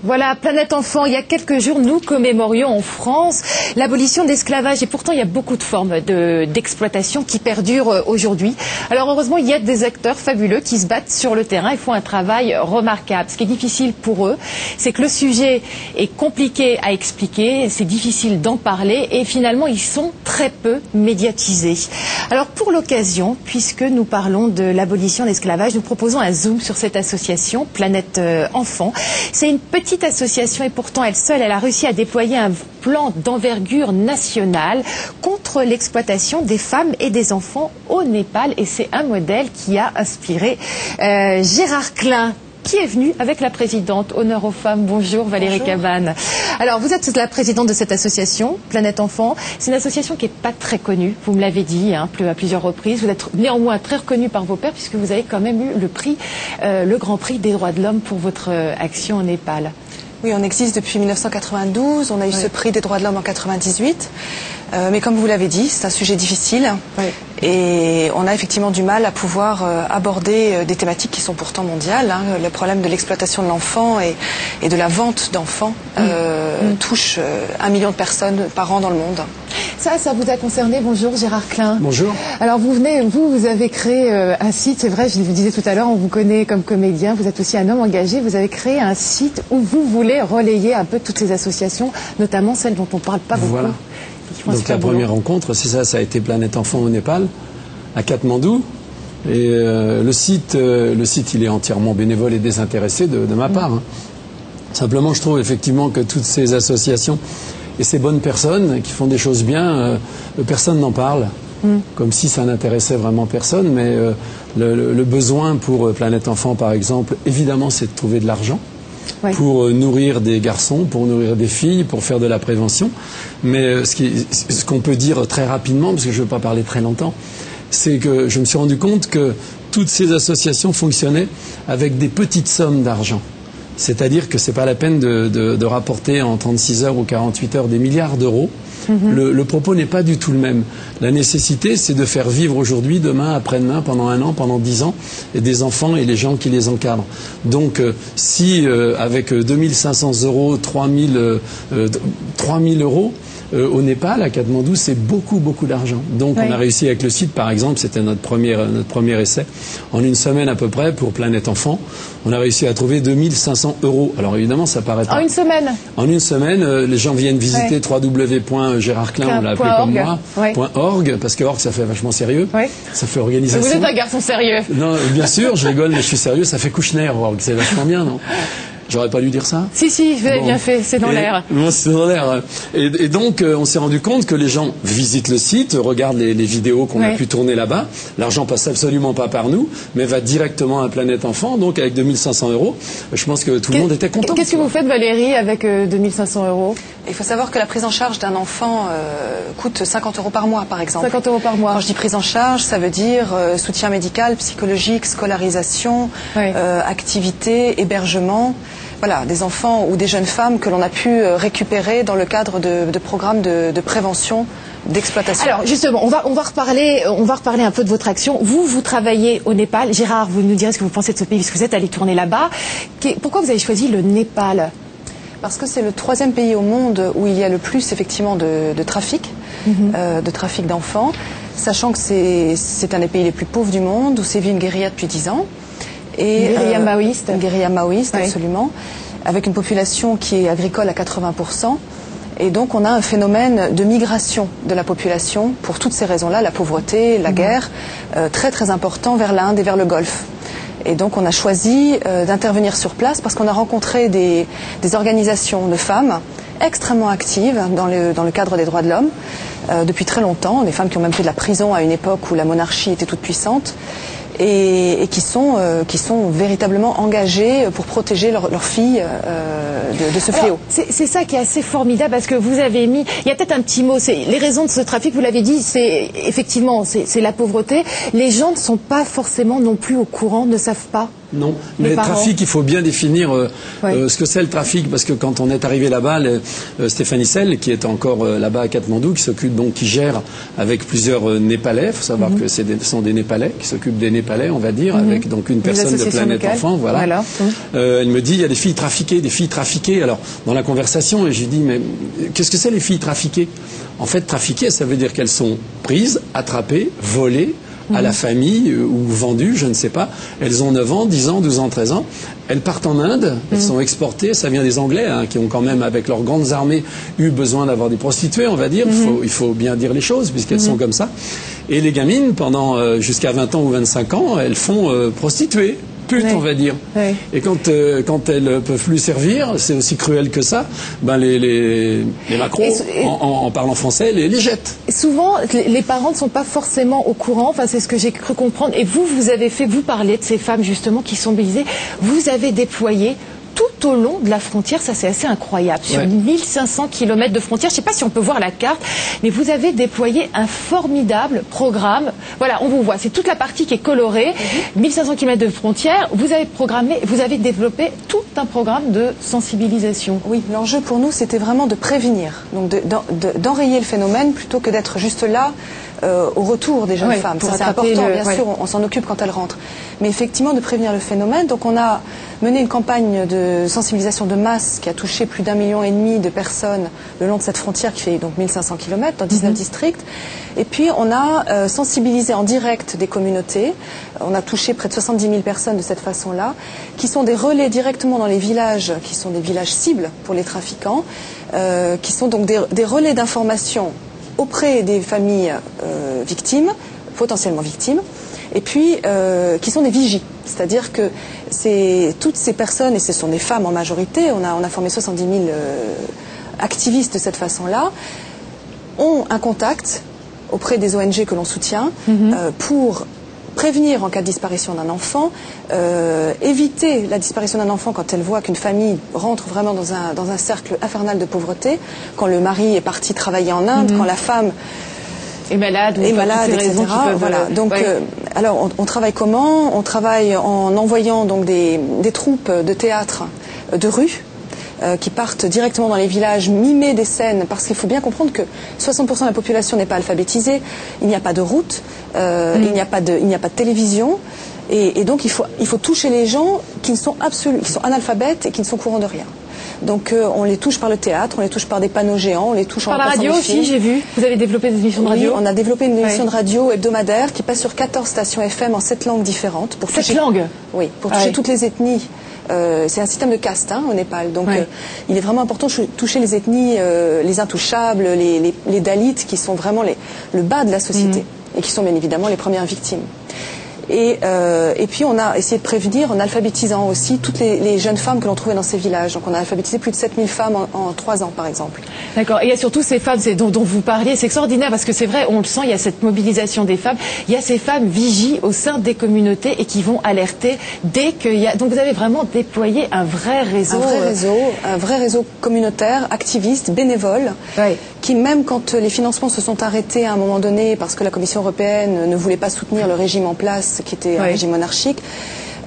Voilà, Planète Enfant, il y a quelques jours, nous commémorions en France l'abolition de l'esclavage. Et pourtant, il y a beaucoup de formes d'exploitation qui perdurent aujourd'hui. Alors heureusement, il y a des acteurs fabuleux qui se battent sur le terrain et font un travail remarquable. Ce qui est difficile pour eux, c'est que le sujet est compliqué à expliquer, c'est difficile d'en parler et finalement, ils sont très peu médiatisés. Alors pour l'occasion, puisque nous parlons de l'abolition de l'esclavage, nous proposons un zoom sur cette association, Planète Enfant. C'est une petite association et pourtant elle seule, elle a réussi à déployer un plan d'envergure nationale contre l'exploitation des femmes et des enfants au Népal. Et c'est un modèle qui a inspiré Gérard Klein, qui est venu avec la présidente. Honneur aux femmes. Bonjour Valérie Cabane. Alors vous êtes la présidente de cette association, Planète Enfant. C'est une association qui n'est pas très connue, vous me l'avez dit à plusieurs reprises. Vous êtes néanmoins très reconnue par vos pairs puisque vous avez quand même eu le prix, le Grand Prix des droits de l'homme pour votre action au Népal. Oui, on existe depuis 1992, on a eu ce prix des droits de l'homme en 1998, mais comme vous l'avez dit, c'est un sujet difficile et on a effectivement du mal à pouvoir aborder des thématiques qui sont pourtant mondiales. Le problème de l'exploitation de l'enfant et de la vente d'enfants touche 1 million de personnes par an dans le monde. Ça vous a concerné. Bonjour Gérard Klein. Bonjour. Alors vous avez créé un site, c'est vrai, je vous disais tout à l'heure, on vous connaît comme comédien, vous êtes aussi un homme engagé, vous avez créé un site où vous voulez relayer un peu toutes ces associations, notamment celles dont on ne parle pas beaucoup. Voilà. Donc la première rencontre, c'est ça, ça a été Planète Enfant au Népal, à Katmandou. Et le site, il est entièrement bénévole et désintéressé de ma part. Simplement, je trouve effectivement que toutes ces associations et ces bonnes personnes qui font des choses bien, personne n'en parle. Comme si ça n'intéressait vraiment personne. Mais le besoin pour Planète Enfant, par exemple, évidemment, c'est de trouver de l'argent. Oui. Pour nourrir des garçons, pour nourrir des filles, pour faire de la prévention. Mais ce qu'on peut dire très rapidement, parce que je ne veux pas parler très longtemps, c'est que je me suis rendu compte que toutes ces associations fonctionnaient avec des petites sommes d'argent. C'est-à-dire que ce n'est pas la peine de rapporter en 36 heures ou 48 heures des milliards d'euros. Le propos n'est pas du tout le même. La nécessité, c'est de faire vivre aujourd'hui, demain, après-demain, pendant 1 an, pendant 10 ans, et des enfants et les gens qui les encadrent. Donc, si avec 2500 euros, 3000 euros, au Népal, à Katmandou, c'est beaucoup, beaucoup d'argent. Donc, on a réussi avec le site, par exemple, c'était notre premier essai. En 1 semaine à peu près, pour Planète Enfant, on a réussi à trouver 2500 euros. Alors, évidemment, ça paraît pas. En 1 semaine? En 1 semaine, les gens viennent visiter www.gérardclein, on l'a appelé comme moi, .org, parce que org, ça fait vachement sérieux. Ça fait organisation. Vous êtes un garçon sérieux. Non, bien sûr, je rigole, mais je suis sérieux, ça fait Kouchner, org. C'est vachement bien, non? J'aurais pas dû dire ça? Si, vous avez bien fait, c'est dans l'air. Bon, c'est dans l'air. Et donc, on s'est rendu compte que les gens visitent le site, regardent les vidéos qu'on a pu tourner là-bas. L'argent passe absolument pas par nous, mais va directement à Planète Enfant. Donc, avec 2500 euros, je pense que tout le monde était content. Qu'est-ce que vous faites, Valérie, avec 2500 euros? Il faut savoir que la prise en charge d'un enfant coûte 50 euros par mois, par exemple. 50 euros par mois. Quand je dis prise en charge, ça veut dire soutien médical, psychologique, scolarisation, activité, hébergement. Voilà, des enfants ou des jeunes femmes que l'on a pu récupérer dans le cadre de programmes de prévention d'exploitation. Alors justement, on va reparler un peu de votre action. Vous travaillez au Népal. Gérard, vous nous direz ce que vous pensez de ce pays, puisque vous êtes allé tourner là-bas. Pourquoi vous avez choisi le Népal? Parce que c'est le 3e pays au monde où il y a le plus effectivement de trafic, de trafic d'enfants, sachant que c'est un des pays les plus pauvres du monde, où sévit une guérilla depuis 10 ans. Une guérilla maoïste. Une guérilla maoïste, absolument, avec une population qui est agricole à 80%. Et donc on a un phénomène de migration de la population pour toutes ces raisons-là, la pauvreté, la guerre, très très important vers l'Inde et vers le Golfe. Et donc on a choisi d'intervenir sur place parce qu'on a rencontré des organisations de femmes extrêmement actives dans le cadre des droits de l'homme depuis très longtemps, des femmes qui ont même fait de la prison à une époque où la monarchie était toute puissante. Et qui sont véritablement engagés pour protéger leurs filles de ce fléau. C'est ça qui est assez formidable parce que vous avez mis, il y a peut-être un petit mot, les raisons de ce trafic, vous l'avez dit, c'est la pauvreté. Les gens ne sont pas forcément non plus au courant, ne savent pas. Non, mais trafic, il faut bien définir ce que c'est le trafic, parce que quand on est arrivé là-bas, Stéphanie Sell, qui est encore là-bas à Katmandou, qui gère avec plusieurs Népalais, il faut savoir que ce sont des Népalais, qui s'occupent des Népalais, on va dire, avec donc une personne de Planète Enfant, voilà. Elle me dit, il y a des filles trafiquées. Alors, dans la conversation, je lui dis, mais qu'est-ce que c'est les filles trafiquées? En fait, trafiquées, ça veut dire qu'elles sont prises, attrapées, volées, à la famille ou vendues, je ne sais pas. Elles ont 9 ans, 10 ans, 12 ans, 13 ans. Elles partent en Inde, elles sont exportées. Ça vient des Anglais, qui ont quand même, avec leurs grandes armées, eu besoin d'avoir des prostituées, on va dire. Il faut bien dire les choses, puisqu'elles sont comme ça. Et les gamines, pendant jusqu'à 20 ans ou 25 ans, elles font prostituées. On va dire. Et quand elles peuvent plus servir, c'est aussi cruel que ça, les macros, en parlant français, les jettent. Souvent, les parents ne sont pas forcément au courant, enfin c'est ce que j'ai cru comprendre. Et vous parlez de ces femmes justement qui sont mobilisées, vous avez déployé tout au long de la frontière, ça c'est assez incroyable, sur 1500 km de frontière, je ne sais pas si on peut voir la carte, mais vous avez déployé un formidable programme, voilà, on vous voit, c'est toute la partie qui est colorée, 1500 km de frontière, vous avez développé tout un programme de sensibilisation. Oui, l'enjeu pour nous c'était vraiment de prévenir, donc d'enrayer le phénomène plutôt que d'être juste là au retour des jeunes femmes. Ça, c'est important, bien sûr, on s'en occupe quand elles rentrent. Mais effectivement, de prévenir le phénomène. Donc on a mené une campagne de sensibilisation de masse qui a touché plus d'1,5 million de personnes le long de cette frontière qui fait donc 1500 km dans 19 districts. Et puis on a sensibilisé en direct des communautés. On a touché près de 70 000 personnes de cette façon-là, qui sont des relais directement dans les villages, qui sont des villages cibles pour les trafiquants, qui sont donc des relais d'information auprès des familles victimes, potentiellement victimes, et puis qui sont des vigies. C'est-à-dire que toutes ces personnes, et ce sont des femmes en majorité, on a formé 70 000 activistes de cette façon-là, ont un contact auprès des ONG que l'on soutient pour prévenir en cas de disparition d'un enfant, éviter la disparition d'un enfant quand elle voit qu'une famille rentre vraiment dans un cercle infernal de pauvreté, quand le mari est parti travailler en Inde, quand la femme est malade, etc. Voilà. Donc, alors, on travaille comment? On travaille en envoyant donc des troupes de théâtre de rue qui partent directement dans les villages, mimer des scènes, parce qu'il faut bien comprendre que 60% de la population n'est pas alphabétisée, il n'y a pas de route, il n'y a pas de télévision, et donc il faut toucher les gens qui sont analphabètes et qui ne sont courants de rien. Donc on les touche par le théâtre, on les touche par des panneaux géants, on les touche par la radio aussi, j'ai vu. Vous avez développé des émissions de radio? Oui, on a développé une émission de radio hebdomadaire qui passe sur 14 stations FM en 7 langues différentes. Pour 7 langues? Oui, pour toucher toutes les ethnies. C'est un système de caste au Népal, donc il est vraiment important de toucher les ethnies, les intouchables, les Dalits, qui sont vraiment le bas de la société et qui sont bien évidemment les premières victimes. Et puis on a essayé de prévenir en alphabétisant aussi toutes les jeunes femmes que l'on trouvait dans ces villages. Donc on a alphabétisé plus de 7000 femmes en 3 ans par exemple. D'accord. Et il y a surtout ces femmes dont vous parliez, c'est extraordinaire parce que c'est vrai, on le sent, il y a cette mobilisation des femmes. Il y a ces femmes vigies au sein des communautés et qui vont alerter dès qu'il y a... Donc vous avez vraiment déployé un vrai réseau. Un vrai réseau communautaire, activiste, bénévole, qui même quand les financements se sont arrêtés à un moment donné parce que la Commission européenne ne voulait pas soutenir le régime en place, qui était un régime monarchique,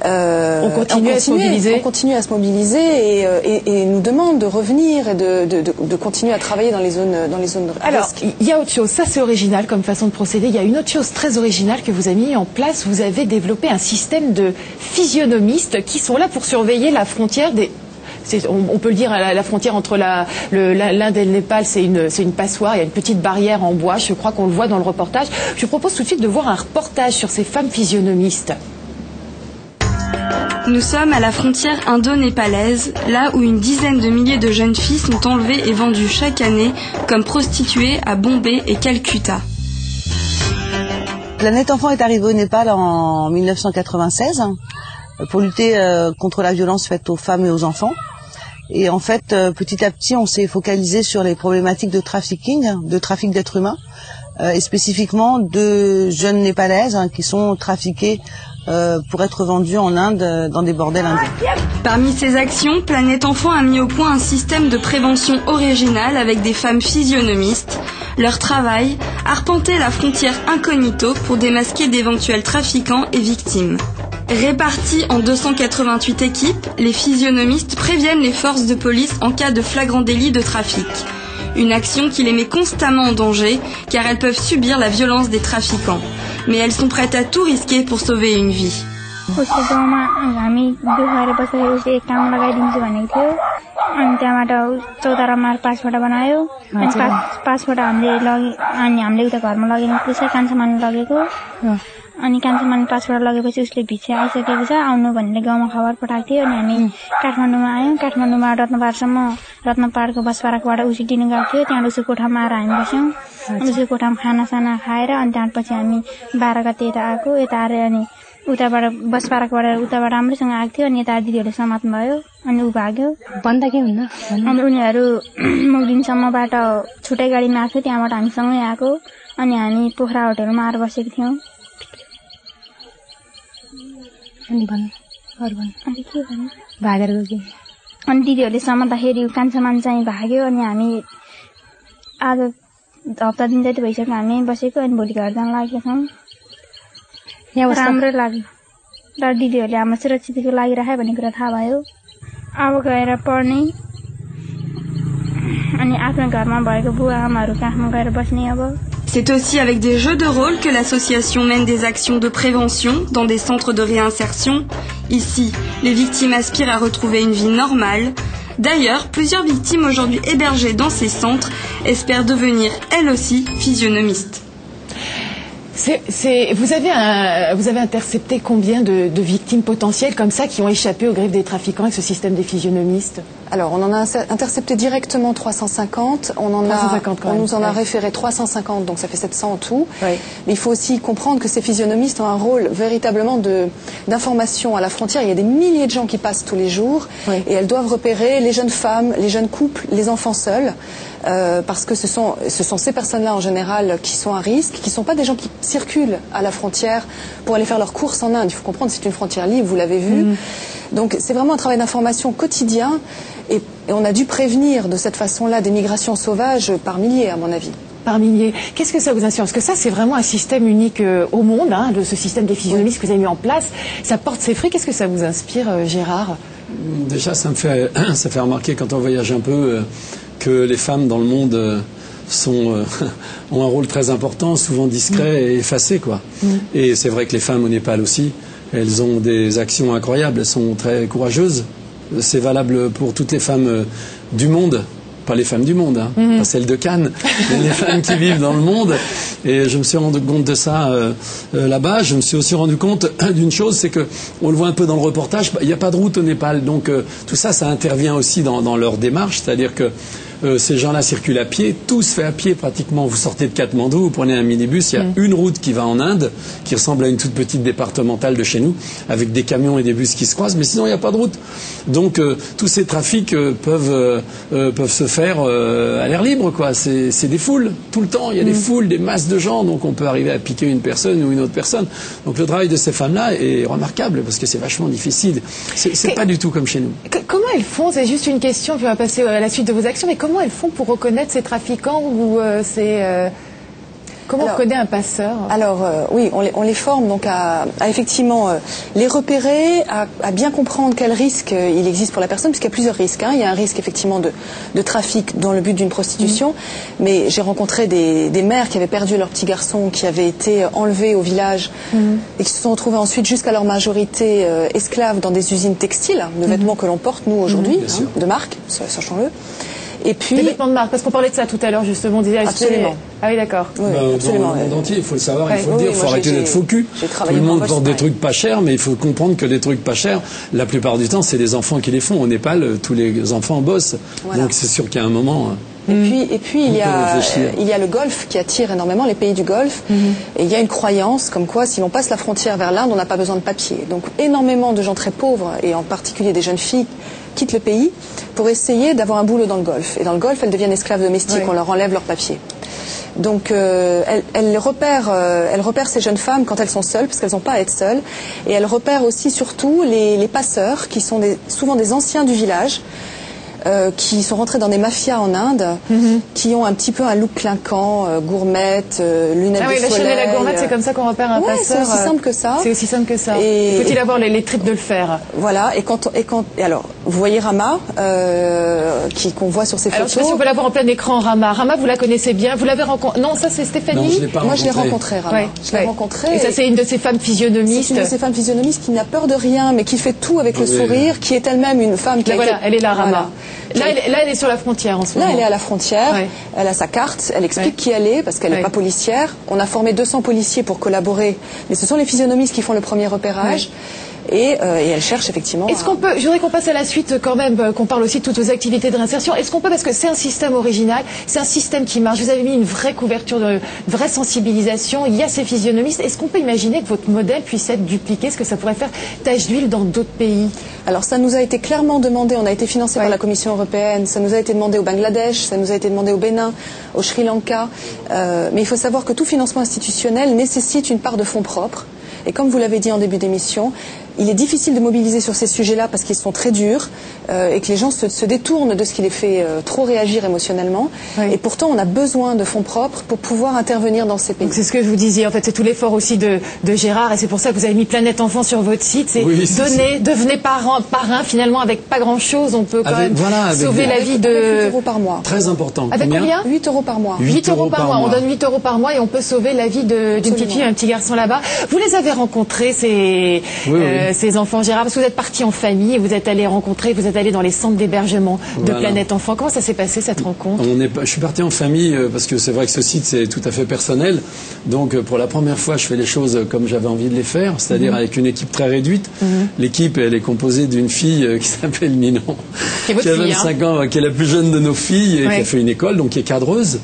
on continue à se mobiliser et nous demande de revenir et de continuer à travailler dans les zones Alors, il y a autre chose, ça c'est original comme façon de procéder, il y a une autre chose très originale que vous avez mis en place, vous avez développé un système de physionomistes qui sont là pour surveiller la frontière des... On peut le dire, la frontière entre l'Inde et le Népal, c'est une passoire, il y a une petite barrière en bois, je crois qu'on le voit dans le reportage. Je propose tout de suite de voir un reportage sur ces femmes physionomistes. Nous sommes à la frontière indo-népalaise, là où une dizaine de milliers de jeunes filles sont enlevées et vendues chaque année comme prostituées à Bombay et Calcutta. Planète Enfant est arrivée au Népal en 1996 pour lutter contre la violence faite aux femmes et aux enfants. Et en fait, petit à petit, on s'est focalisé sur les problématiques de trafic d'êtres humains, et spécifiquement de jeunes népalaises qui sont trafiquées pour être vendues en Inde dans des bordels indiens. Parmi ces actions, Planète Enfant a mis au point un système de prévention original avec des femmes physionomistes. Leur travail, arpenter la frontière incognito pour démasquer d'éventuels trafiquants et victimes. Répartis en 288 équipes, les physionomistes préviennent les forces de police en cas de flagrant délit de trafic. Une action qui les met constamment en danger, car elles peuvent subir la violence des trafiquants. Mais elles sont prêtes à tout risquer pour sauver une vie. उसको गाउँमा हामी दुखेर बसेर उसले एक काम लगाइदिन्छु भनेको थियो अनि त्यहाँबाट चौतारामा पासपोर्ट बनायो अनि पासपोर्ट हामीले उता घरमा लगेन त्यसै कान्छामान लगेको अनि कान्छामान पासपोर्ट लगेपछि उसले भित्र आइसकेको छ आउनु भनेर गाउँमा खबर पठाएको थियो अनि हामी काठमाडौँमा आयौँ काठमाडौँमा रत्नपाहाडको बसपाराकबाट उसिटिनु गएको थियो त्यहाँ उसको कोठामा आएर हामी बस्यौँ अनि उसको कोठामा खानासाना खाएर अनि त्यसपछि हामी 12 गते यता आएको यता आएर अनि उताबाट बसपाराकबाट उताबाट राम्रोसँग आएको थियो अनि यता दिदीहरूले समात्नु भयो अनि ऊ भाग्यो भन्दा के हुन्न अनि उनीहरू मुगदिनसम्मबाट छुट्टै गाडीमा आएको थियो त्यहाँबाट हामी सँगै आएको अनि हामी पोखरा होटलमा आएर बसेको थियौँ अनि भागेर गयो अनि दिदीहरूले समात्दाखेरि कान्छामान चाहिँ भाग्यो अनि हामी आज हप्ता दिन जति भइसक्यो हामी बसेको अनि भोलि घर जान लागेका छौँ राम्रो लाग्यो र दिदीहरूले हाम्रो सुरक्षितको लागि राखे भन्ने कुरा थाहा भयो अब गएर पढ्ने अनि आफ्नो घरमा भएको बुवा आमाहरूको आफमा गएर बस्ने अब C'est aussi avec des jeux de rôle que l'association mène des actions de prévention dans des centres de réinsertion. Ici, les victimes aspirent à retrouver une vie normale. D'ailleurs, plusieurs victimes aujourd'hui hébergées dans ces centres espèrent devenir elles aussi physionomistes. Vous avez intercepté combien de victimes potentielles comme ça qui ont échappé aux griffes des trafiquants avec ce système des physionomistes? Alors, on en a intercepté directement 350. On nous en a référé 350, donc ça fait 700 en tout. Oui. Mais il faut aussi comprendre que ces physionomistes ont un rôle véritablement d'information à la frontière. Il y a des milliers de gens qui passent tous les jours et elles doivent repérer les jeunes femmes, les jeunes couples, les enfants seuls. Parce que ce sont ces personnes-là en général qui sont à risque, qui ne sont pas des gens qui circulent à la frontière pour aller faire leurs courses en Inde. Il faut comprendre, c'est une frontière libre, vous l'avez vu. Donc c'est vraiment un travail d'information quotidien et on a dû prévenir de cette façon-là des migrations sauvages par milliers, à mon avis. Par milliers. Qu'est-ce que ça vous inspire? Parce que ça, c'est vraiment un système unique au monde, hein, de ce système des physionomistes que vous avez mis en place. Ça porte ses fruits. Qu'est-ce que ça vous inspire, Gérard? Déjà, ça fait remarquer quand on voyage un peu que les femmes dans le monde ont un rôle très important, souvent discret et effacé, quoi. Et c'est vrai que les femmes au Népal aussi, elles ont des actions incroyables, elles sont très courageuses. C'est valable pour toutes les femmes du monde, pas les femmes du monde, hein, pas celles de Cannes, mais les femmes qui vivent dans le monde. Et je me suis rendu compte de ça là-bas. Je me suis aussi rendu compte d'une chose, c'est que on le voit un peu dans le reportage, il n'y a pas de route au Népal, donc tout ça, ça intervient aussi dans leur démarche, c'est-à-dire que ces gens-là circulent à pied, tout se fait à pied pratiquement. Vous sortez de Katmandou, vous prenez un minibus, il y a une route qui va en Inde, qui ressemble à une toute petite départementale de chez nous, avec des camions et des bus qui se croisent, mais sinon il n'y a pas de route. Donc tous ces trafics peuvent se faire à l'air libre, quoi. C'est des foules, tout le temps, il y a des foules, des masses de gens, donc on peut arriver à piquer une personne ou une autre personne. Donc le travail de ces femmes-là est remarquable, parce que c'est vachement difficile. C'est pas du tout comme chez nous. Comment elles font? C'est juste une question, puis on va passer à la suite de vos actions, mais comment elles font pour reconnaître ces trafiquants ou comment on reconnaît un passeur? Alors oui, on les forme donc à effectivement les repérer, à bien comprendre quel risque il existe pour la personne, puisqu'il y a plusieurs risques. Hein. Il y a un risque effectivement de trafic dans le but d'une prostitution, mais j'ai rencontré des mères qui avaient perdu leur petit garçon, qui avait été enlevé au village et qui se sont retrouvés ensuite jusqu'à leur majorité esclaves dans des usines textiles, de vêtements que l'on porte nous aujourd'hui, de marque, sachons-le. Et puis, des vêtements de marque, parce qu'on parlait de ça tout à l'heure justement, on disait absolument. Ah oui, d'accord. Oui, absolument. Dans le monde entier, il faut le savoir, il faut le dire, il faut arrêter d'être faux cul. Tout le monde porte des trucs pas chers, mais il faut comprendre que les trucs pas chers, la plupart du temps, c'est les enfants qui les font. Au Népal, tous les enfants bossent. Voilà. Donc c'est sûr qu'il y a un moment. Et puis il y a le Golfe qui attire énormément, les pays du Golfe. Et il y a une croyance comme quoi, si l'on passe la frontière vers l'Inde, on n'a pas besoin de papier. Donc énormément de gens très pauvres, et en particulier des jeunes filles, quittent le pays pour essayer d'avoir un boulot dans le Golfe. Et dans le Golfe, elles deviennent esclaves domestiques, on leur enlève leurs papiers. Donc elles repèrent ces jeunes femmes quand elles sont seules, parce qu'elles n'ont pas à être seules. Et elles repèrent aussi surtout les passeurs, qui sont souvent des anciens du village, qui sont rentrés dans des mafias en Inde, qui ont un petit peu un look clinquant, gourmette, lunettes de soleil. Ah oui, la Chanel et la gourmette, c'est comme ça qu'on repère un passeur. C'est aussi simple que ça. C'est aussi simple que ça. Et faut-il avoir les tripes de le faire? Voilà. Et alors, vous voyez Rama, qu'on voit sur ces photos. Alors, je sais pas si on peut l'avoir en plein écran, Rama. Rama, vous la connaissez bien. Vous l'avez rencontrée. Non, ça c'est Stéphanie. Non, je l'ai pas Moi, je l'ai rencontrée, Rama. Ouais, je l'ai rencontrée. Et ça, c'est une de ces femmes physionomistes. C'est une de ces femmes physionomistes qui n'a peur de rien, mais qui fait tout avec le sourire, qui est elle-même une femme qui voilà, elle est là, Rama. Voilà. Là, elle est sur la frontière en ce moment. Là, elle est à la frontière. Ouais. Elle a sa carte. Elle explique qui elle est parce qu'elle n'est pas policière. On a formé 200 policiers pour collaborer, mais ce sont les physionomistes qui font le premier repérage. Et elle cherche effectivement. Est-ce qu'on peut, je voudrais qu'on passe à la suite quand même, qu'on parle aussi de toutes vos activités de réinsertion. Est-ce qu'on peut, parce que c'est un système original, c'est un système qui marche. Vous avez mis une vraie couverture, une vraie sensibilisation. Il y a ces physionomistes. Est-ce qu'on peut imaginer que votre modèle puisse être dupliqué? Est-ce que ça pourrait faire tache d'huile dans d'autres pays? Alors ça nous a été clairement demandé. On a été financé par la Commission européenne. Ça nous a été demandé au Bangladesh. Ça nous a été demandé au Bénin, au Sri Lanka. Mais il faut savoir que tout financement institutionnel nécessite une part de fonds propres. Et comme vous l'avez dit en début d'émission, il est difficile de mobiliser sur ces sujets-là parce qu'ils sont très durs et que les gens se détournent de ce qui les fait trop réagir émotionnellement. Et pourtant, on a besoin de fonds propres pour pouvoir intervenir dans ces pays. C'est ce que je vous disais. En fait, c'est tout l'effort aussi de Gérard et c'est pour ça que vous avez mis Planète Enfant sur votre site. C'est devenez parrain. Finalement, avec pas grand-chose, on peut quand même sauver la vie de... 8 € par mois. Très important. Avec combien 8 € par mois. 8 € par mois. On donne 8 € par mois et on peut sauver la vie d'une petite fille, un petit garçon là-bas. Vous les avez rencontrés, ces enfants, Gérard, parce que vous êtes partis en famille et vous êtes allés rencontrer, vous êtes allés dans les centres d'hébergement de Planète Enfant. Comment ça s'est passé cette rencontre? Je suis parti en famille parce que c'est vrai que ce site c'est tout à fait personnel. Donc pour la première fois, je fais les choses comme j'avais envie de les faire, c'est-à-dire avec une équipe très réduite. L'équipe, elle est composée d'une fille qui s'appelle Ninon, qui a 25 ans, qui est la plus jeune de nos filles et qui a fait une école, donc qui est cadreuse.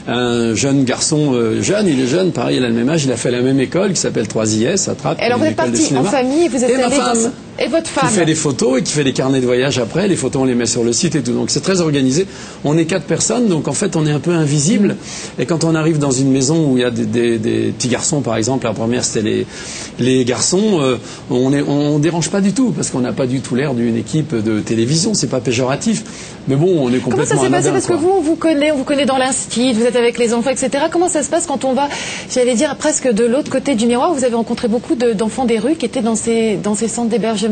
Un jeune garçon jeune, il est jeune, pareil, il a le même âge, il a fait la même école qui s'appelle 3IS, attrape. Alors vous êtes parti en famille et vous êtes allé dans... Et votre femme qui fait des photos et qui fait des carnets de voyage après. Les photos, on les met sur le site et tout. Donc c'est très organisé. On est 4 personnes, donc en fait, on est un peu invisible. Et quand on arrive dans une maison où il y a des petits garçons, par exemple, la première c'était les garçons, on dérange pas du tout parce qu'on n'a pas du tout l'air d'une équipe de télévision. C'est pas péjoratif, mais bon, on est complètement. Comment ça s'est passé parce que on vous connaît dans l'instit, vous êtes avec les enfants, etc. Comment ça se passe quand on va, j'allais dire presque de l'autre côté du miroir? Vous avez rencontré beaucoup d'enfants des rues qui étaient dans ces centres d'hébergement.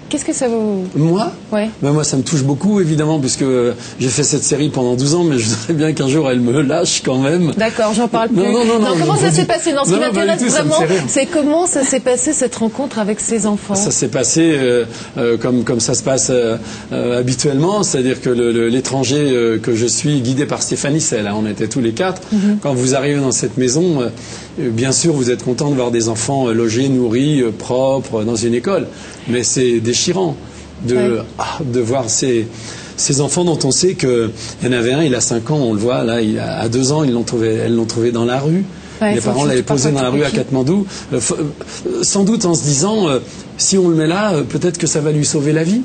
Qu'est-ce que ça vous... Moi moi, ça me touche beaucoup, évidemment, puisque j'ai fait cette série pendant 12 ans, mais je voudrais bien qu'un jour elle me lâche quand même. D'accord, j'en parle plus. Non, comment ça s'est passé? Non, ce qui m'intéresse vraiment, c'est comment ça s'est passé cette rencontre avec ces enfants. Ça s'est passé comme ça se passe habituellement, c'est-à-dire que l'étranger que je suis, guidé par Stéphanie Sell, on était tous les 4, quand vous arrivez dans cette maison, bien sûr, vous êtes content de voir des enfants logés, nourris, propres, dans une école. Mais c'est déchirant de voir ces enfants dont on sait qu'il y en avait un, il a 5 ans, on le voit, là, à 2 ans, elles l'ont trouvé dans la rue. Les parents l'avaient posé dans la rue à Katmandou, sans doute en se disant, si on le met là, peut-être que ça va lui sauver la vie.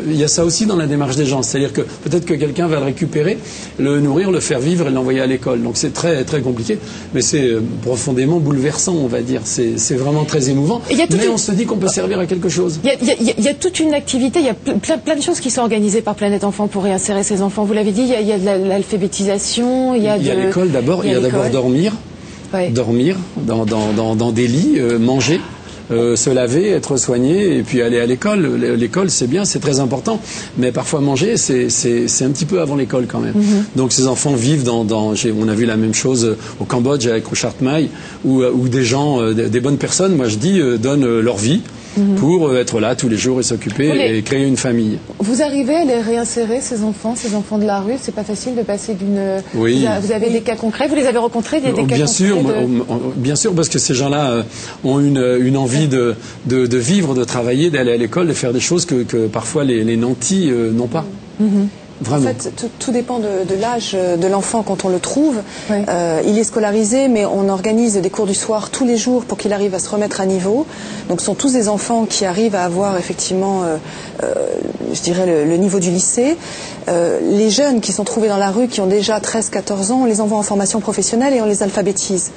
Il y a ça aussi dans la démarche des gens, c'est-à-dire que peut-être que quelqu'un va le récupérer, le nourrir, le faire vivre et l'envoyer à l'école. Donc c'est très très compliqué, mais c'est profondément bouleversant, on va dire. C'est vraiment très émouvant. Mais on se dit qu'on peut servir à quelque chose. Il y a toute une activité, il y a plein de choses qui sont organisées par Planète Enfant pour réinsérer ces enfants. Vous l'avez dit, il y a de l'alphabétisation, il y a l'école d'abord. Il y a d'abord dormir dans des lits, manger. Se laver, être soigné et puis aller à l'école. L'école, c'est bien, c'est très important, mais parfois manger, c'est un petit peu avant l'école quand même. Donc ces enfants vivent on a vu la même chose au Cambodge avec Richard Mai, où des gens, des bonnes personnes, moi je dis, donnent leur vie pour être là tous les jours et s'occuper et créer une famille. Vous arrivez à les réinsérer, ces enfants de la rue? C'est pas facile de passer d'une... Oui. Vous avez des cas concrets? Vous les avez rencontrés, des cas concrets Bien sûr, parce que ces gens-là ont une envie de vivre, de travailler, d'aller à l'école, de faire des choses que parfois les nantis n'ont pas. Vraiment. En fait, tout dépend de l'âge de l'enfant quand on le trouve. Il est scolarisé, mais on organise des cours du soir tous les jours pour qu'il arrive à se remettre à niveau. Donc ce sont tous des enfants qui arrivent à avoir effectivement, je dirais, le niveau du lycée. Les jeunes qui sont trouvés dans la rue, qui ont déjà 13-14 ans, on les envoie en formation professionnelle et on les alphabétise.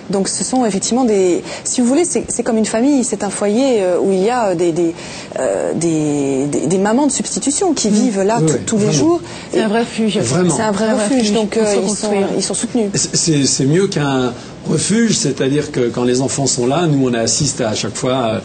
Donc ce sont effectivement si vous voulez, c'est comme une famille, c'est un foyer où il y a des mamans de substitution qui vivent là tous les jours. C'est un vrai refuge. C'est un vrai refuge, donc ils sont soutenus. C'est mieux qu'un refuge, c'est-à-dire que quand les enfants sont là, nous on assiste à chaque fois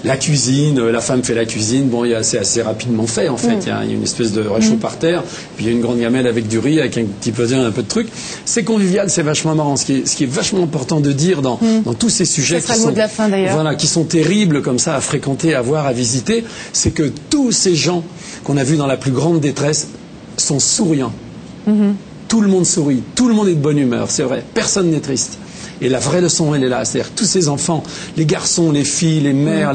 la cuisine, la femme fait la cuisine, bon c'est assez rapidement fait en fait, il y a une espèce de réchaud par terre, puis il y a une grande gamelle avec du riz, avec un petit peu de trucs. C'est convivial, c'est vachement marrant. Ce qui est vachement important de dire dans tous ces sujets qui sont terribles comme ça à fréquenter, à voir, à visiter, c'est que tous ces gens qu'on a vus dans la plus grande détresse sont souriants. Tout le monde sourit, tout le monde est de bonne humeur, c'est vrai, personne n'est triste. Et la vraie leçon, elle est là, c'est-à-dire tous ces enfants, les garçons, les filles, les mères,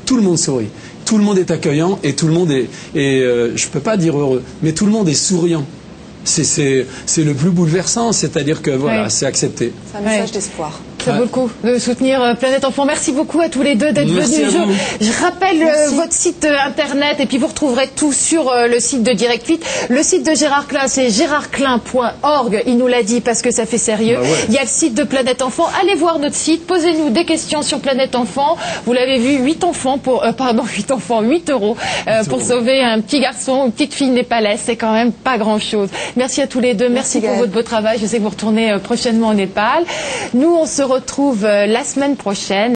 tout le monde sourit, tout le monde est accueillant et tout le monde est, je peux pas dire heureux, mais tout le monde est souriant. C'est le plus bouleversant, c'est-à-dire que voilà, c'est accepté. C'est un message d'espoir. Ça vaut le coup de soutenir Planète Enfant. Merci beaucoup à tous les deux d'être venus. Je rappelle votre site internet et puis vous retrouverez tout sur le site de Direct Fit. Le site de Gérard Klein, c'est gérardklein.org. Il nous l'a dit parce que ça fait sérieux. Il y a le site de Planète Enfant. Allez voir notre site. Posez-nous des questions sur Planète Enfant. Vous l'avez vu, 8 euros pour sauver un petit garçon ou une petite fille népalaise. C'est quand même pas grand-chose. Merci à tous les deux. Merci pour votre beau travail. Je sais que vous retournez prochainement au Népal. Nous, on se retrouve la semaine prochaine.